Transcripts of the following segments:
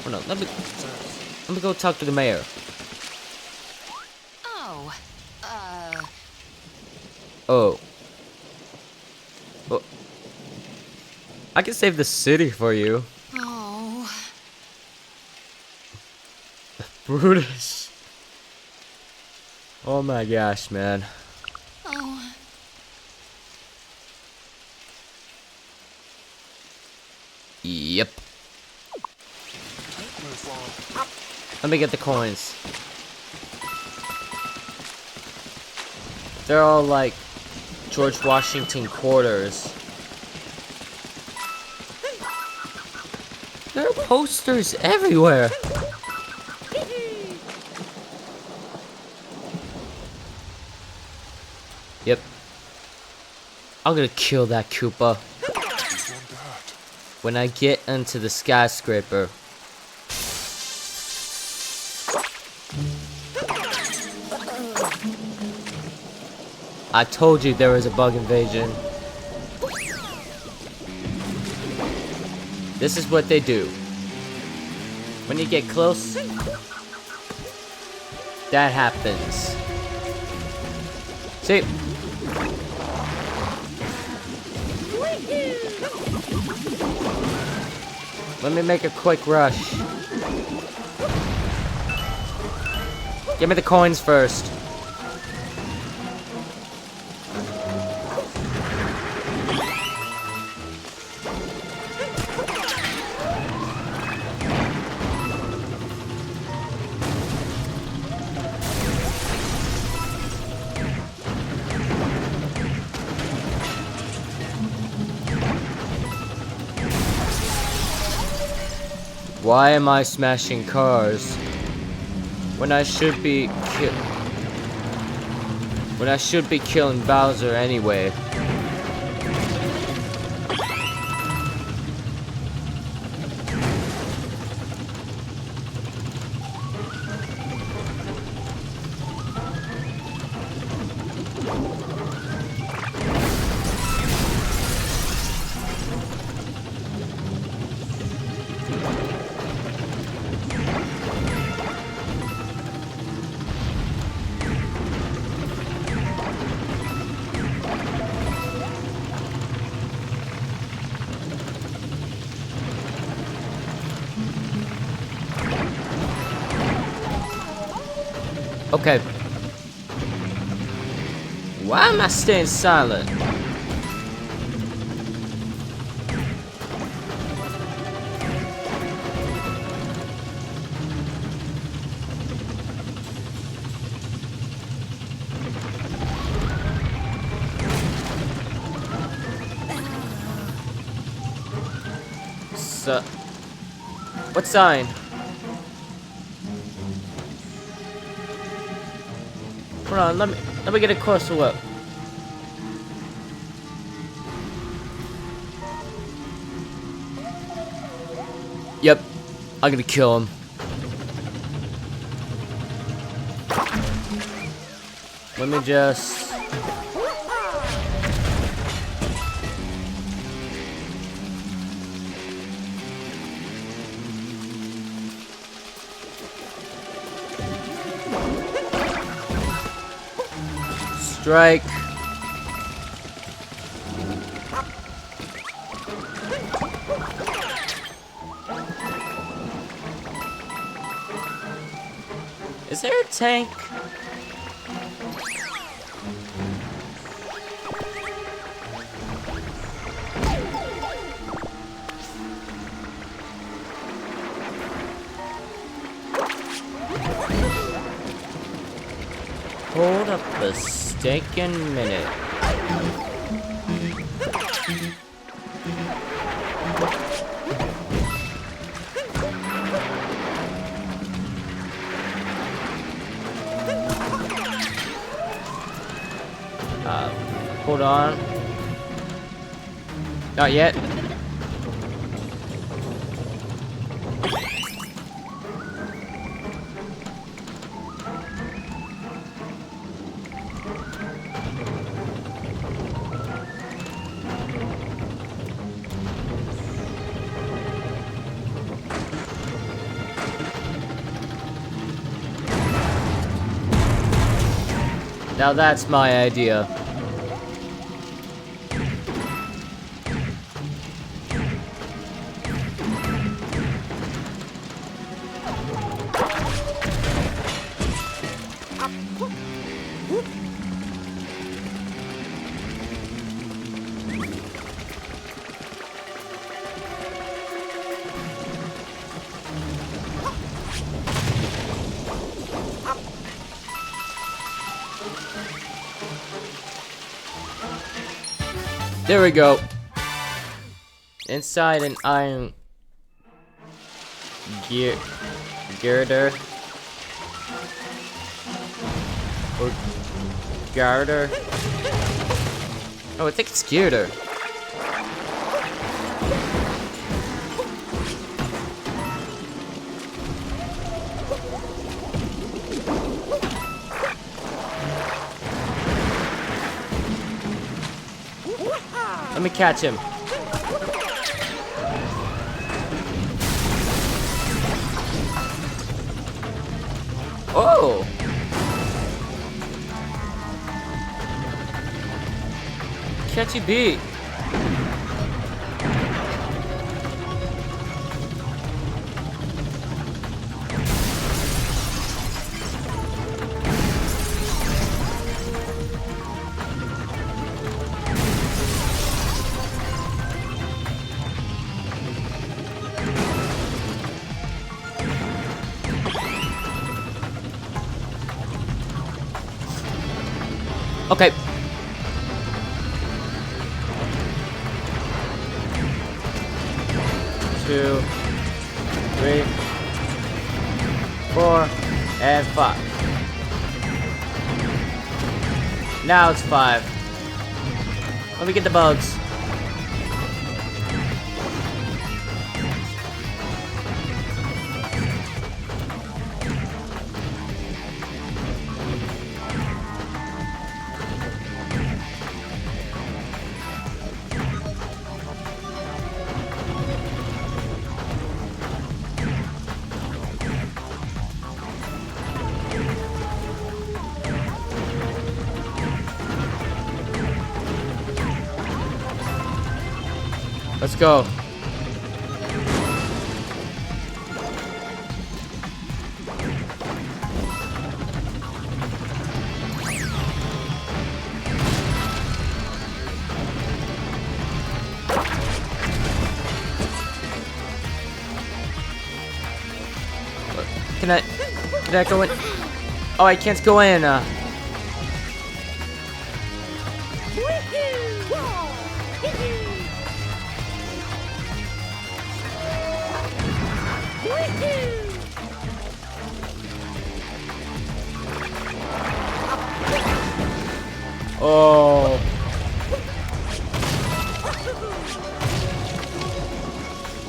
Hold on, let me go talk to the mayor. Oh, Oh. Well, I can save the city for you. oh. Brutus. Oh my gosh, man. Oh. Yep. Let me get the coins. They're all like George Washington quarters. There are posters everywhere. Yep. I'm gonna kill that Koopa when I get into the skyscraper. I told you there was a bug invasion. This is what they do. When you get close, that happens. See? Let me make a quick rush. Give me the coins first. Why am I smashing cars when I should be killing Bowser anyway? Okay. Why am I staying silent? So, what sign? Hold on, let me get a closer look. Yep, I'm gonna kill him. Let me just... Strike. Is there a tank? Hold up a stinking minute. Hold on. Not yet. Now that's my idea. There we go. Inside an iron girder or garter. Oh, I think it's girder. Let me catch him. Oh! Catchy beat. Okay. Two, 3, 4, and 5. Now it's 5. Let me get the bugs. Let's go. Can I go in? Oh, I can't go in. Oh.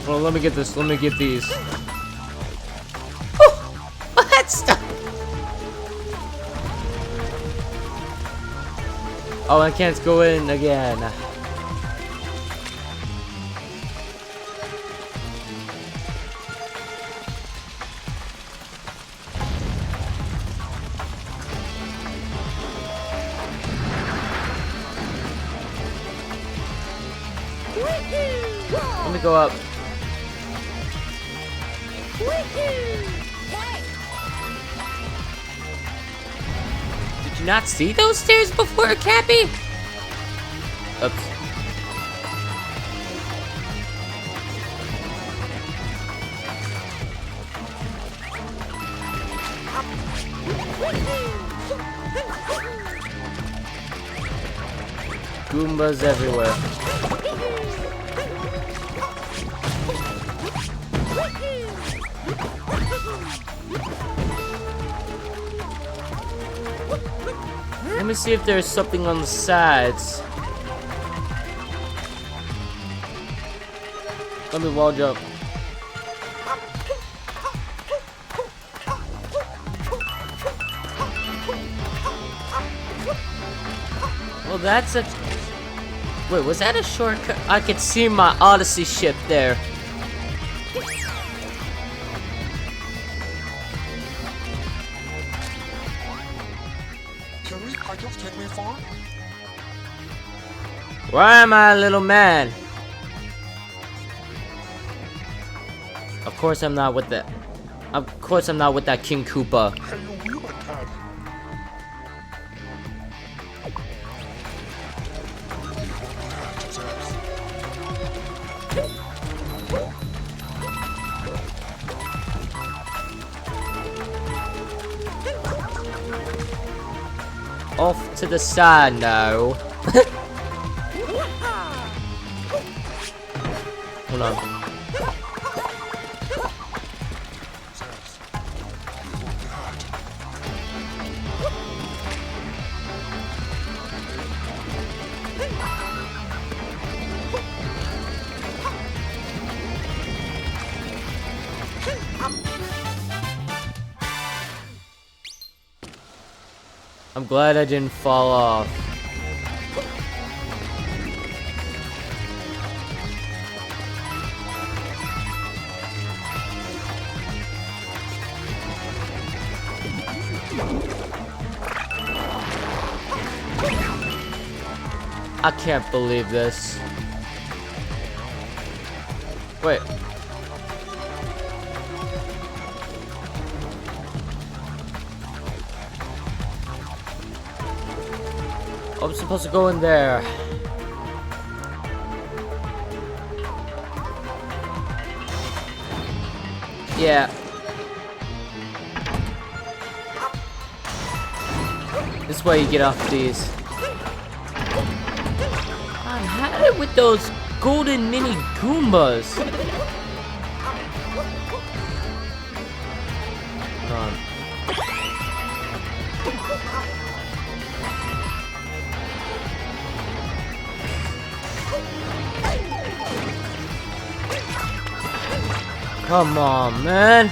Well, let me get this. Let me get these. Oh, that's stuck. Oh, I can't go in again. Let me go up. Did you not see those stairs before, Cappy? Oops. Goombas everywhere. Let me see if there's something on the sides. Let me wall jump. Well, that's a... Wait, was that a shortcut? I could see my Odyssey ship there. cycles take me far? Where am I, little man? Of course I'm not with that. Of course I'm not with that King Koopa. Hey, you human cat. Off to the side now. Hold on. I'm glad I didn't fall off. I can't believe this. Wait. I'm supposed to go in there. Yeah. This way you get off these. I had it with those golden mini Goombas. Hold on. Come on, man.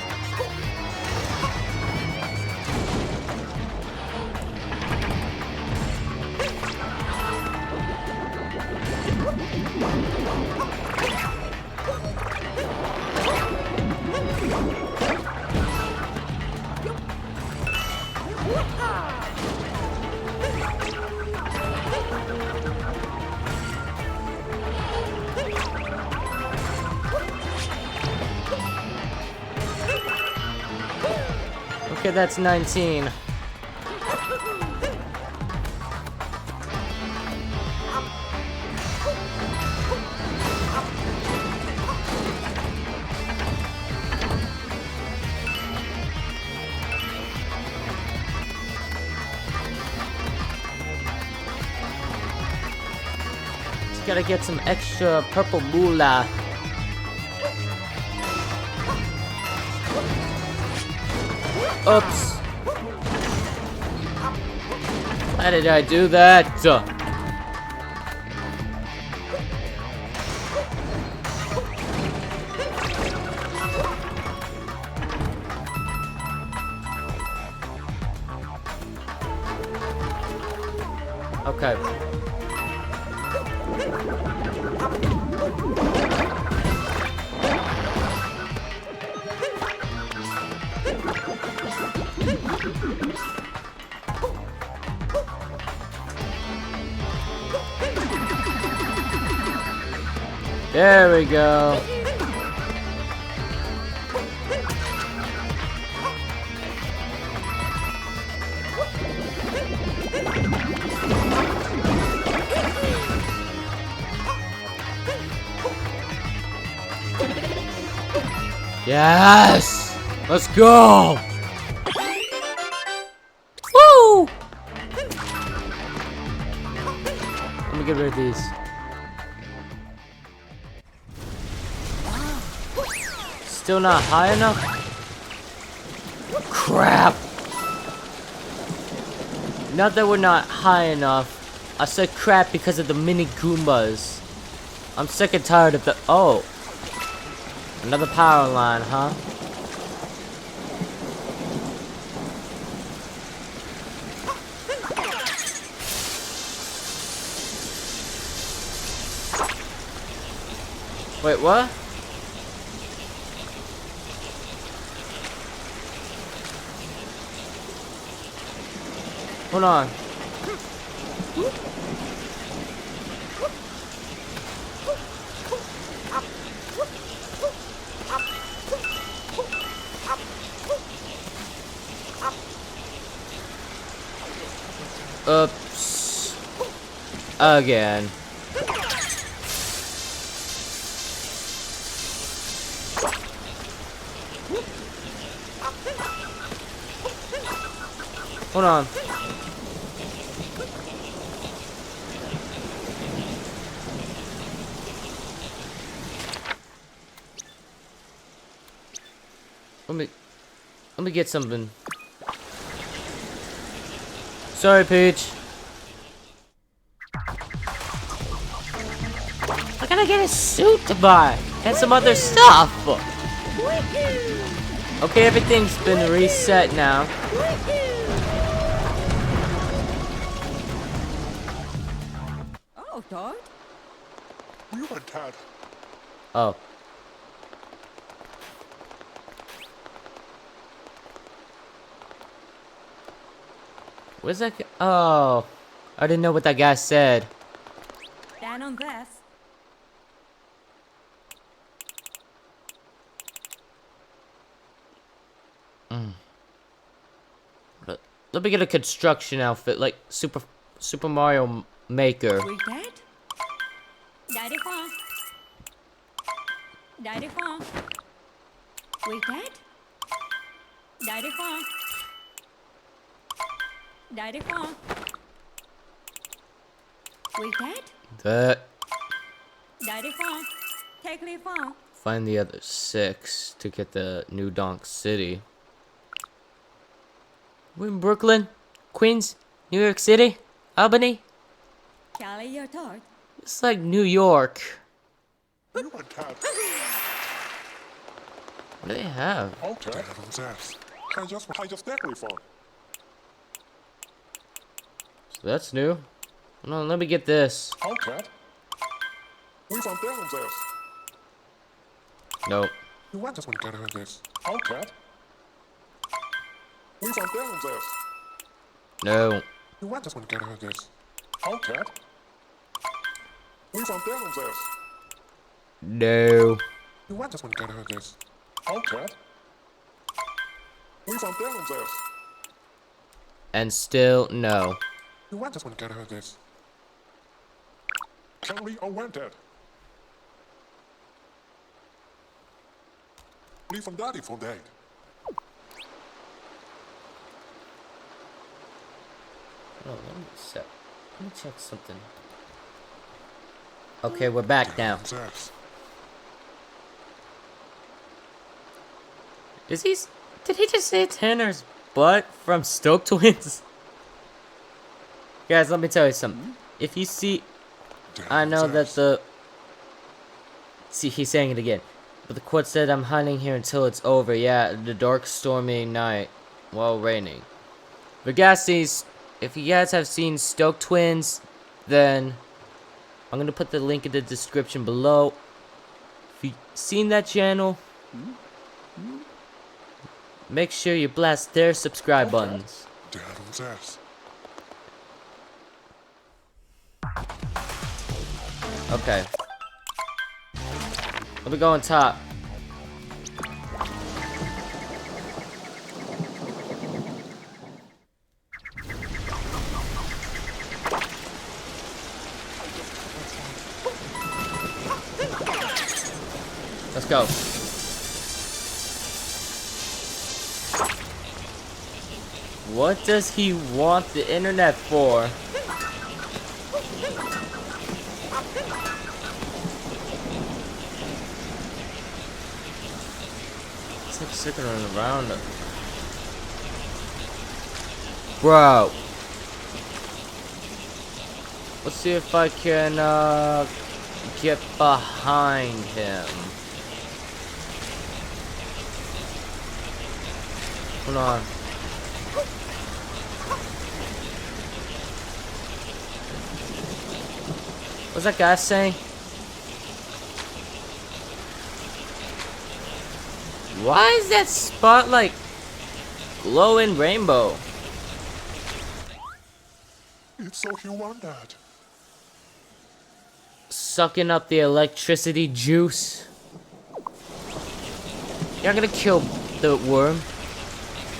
Okay, that's 19. Just gotta get some extra purple moolah. Oops. Why did I do that? Okay. There we go. Yes! Let's go! Woo! Let me get rid of these. Still not high enough? Crap! Not that we're not high enough. I said crap because of the mini Goombas. I'm sick and tired of the— oh. Another power line, huh? Wait, what? Hold on. Oops. Again. Hold on. Let me get something. Sorry, Peach. I gotta get a suit to buy and some other stuff. Okay, everything's been reset now. Oh, Todd. You and Tad. Oh. Where's that guy? Oh. I didn't know what that guy said. Down on glass. Let me get a construction outfit like Super Mario Maker. With that? Daddy Fawn. Daddy Fawn. With that? Daddy Fawn. Daddy Fawn. With that? That. Daddy Fawn. Take me Fawn. Find the other 6 to get the new Donk City. We're in Brooklyn, Queens, New York City, Albany. Charlie, your Todd. It's like New York. You and Tad. What do they have? Okay. Dad's ass. I just definitely fun. So that's new. Hold on, let me get this. Okay. We found Dad's ass. Nope. You want this one to have this. Okay. We found Dad's ass. No. You want this one to have this. Okay. We found Dad's ass. No. You want this one to have this. Okay. We found Dad's ass. And still no. You want this one to have this. Carry or wanted. Leave from daddy for date. Hold on, let me check something. Okay, we're back now. Ass. Did he just say Tanner's butt from Stoke Twins? Guys, let me tell you something. If you see, I know that see, he's saying it again. But the quote said, I'm hiding here until it's over. Yeah, the dark, stormy night while raining. But guys, if you guys have seen Stoke Twins, then I'm going to put the link in the description below. If you've seen that channel, make sure you blast their subscribe buttons. Dad's ass. Okay. Let me go on top. Let's go. What does he want the internet for? It's like sticking around. Bro. Let's see if I can get behind him. Hold on. What's that guy saying? Why is that spotlight glowing rainbow? It's so human, Dad. Sucking up the electricity juice. You're gonna kill the worm.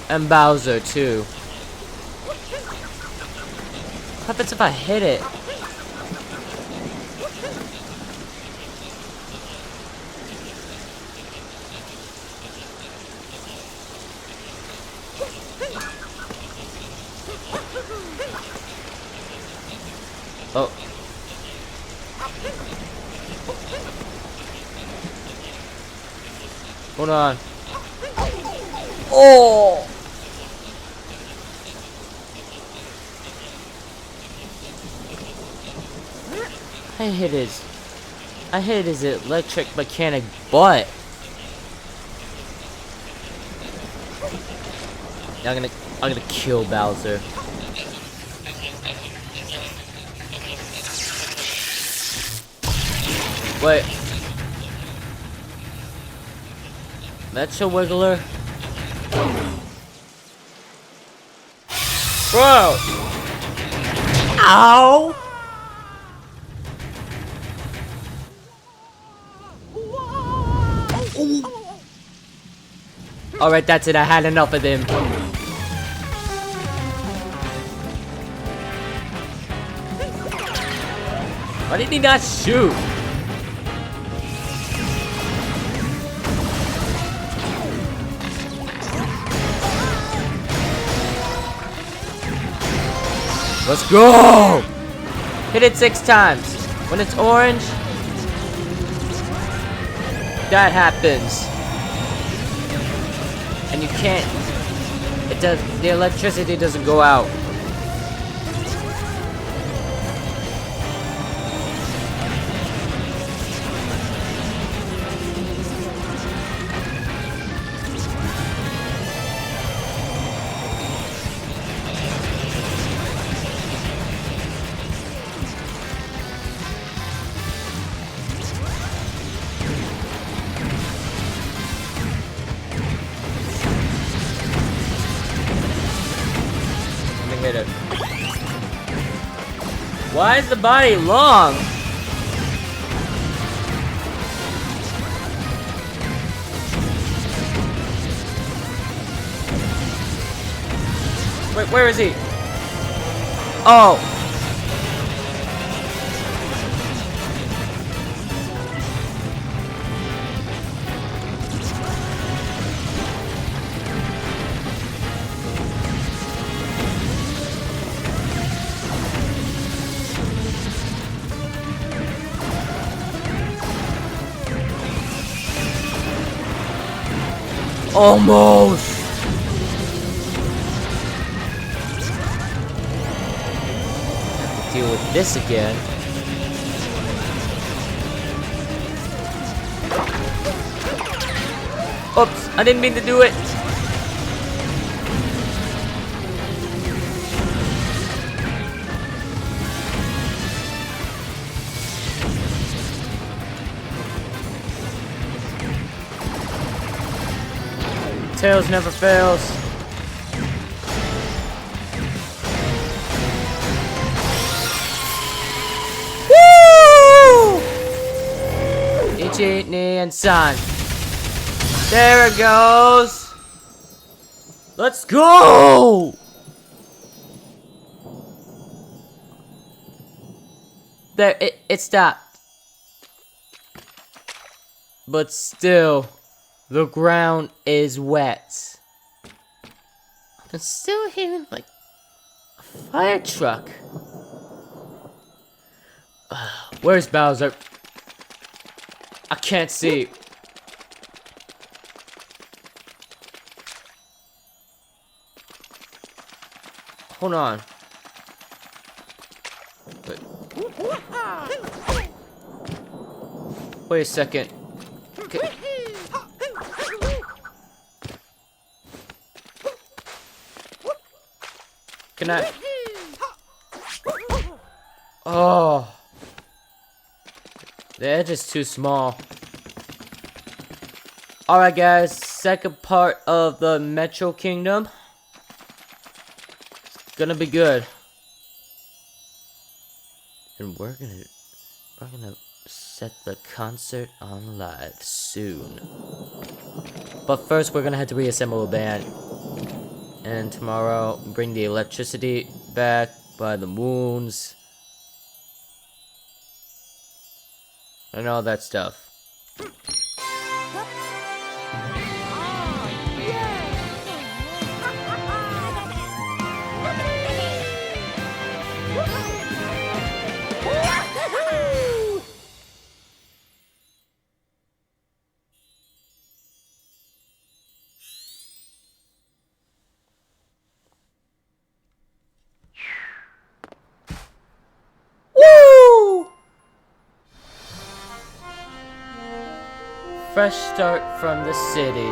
And Bowser, too. What happens if I hit it? Oh. Hold on. Oh! I hit his electric mechanic butt. I'm gonna kill Bowser. Wait. Mechawiggler? Bro! Ow! Alright, that's it. I had enough of them. Why did he not shoot? Let's go! Hit it 6 times. When it's orange, that happens. And you can't, the electricity doesn't go out. Hit it. Why is the body long? Wait, where is he? Oh. Almost. Have to deal with this again. Oops, I didn't mean to do it. Tails never fails. Woo! Ichi, ni, and San. There it goes. Let's go! There, it stopped. But still, the ground is wet. I'm still hearing like a fire truck. Where's Bowser? I can't see. Hold on. Wait a second. Can I? Oh. The edge is too small. Alright guys, second part of the Metro Kingdom. It's gonna be good. And we're gonna set the concert on live soon. But first, we're gonna have to reassemble a band. And tomorrow, bring the electricity back by the moons. And all that stuff. Woo! Fresh start from the city.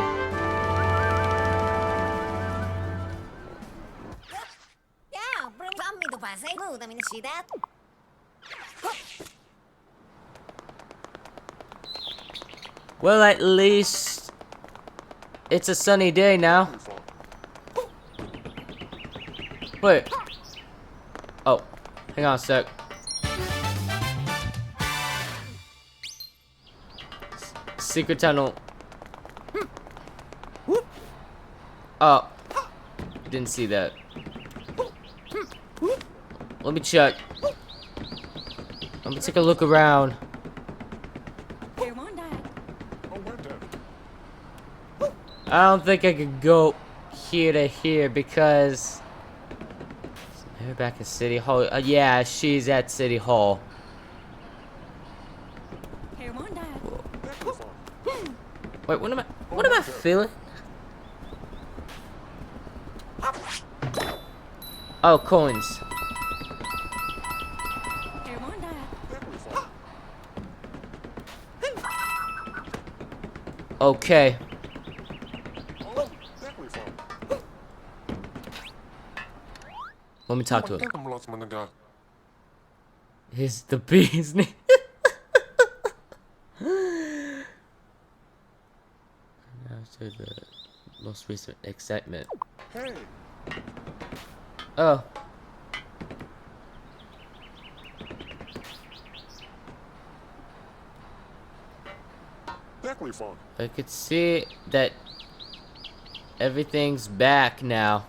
Yeah, bring me to passeio. Let me see that. Well, at least it's a sunny day now. Wait. Oh, hang on a sec. Secret tunnel. Oh, didn't see that. Let me check. Let me take a look around. Here one day. Oh, went it. I don't think I could go here to here because they're back at City Hall. Yeah, she's at City Hall. Here one day. Wait, what am I feeling? Oh, coins. Here one day. Okay. Let me talk to him. He's the bee's name. After the most recent excitement. Hey, Oh. exactly fun. I could see that everything's back now.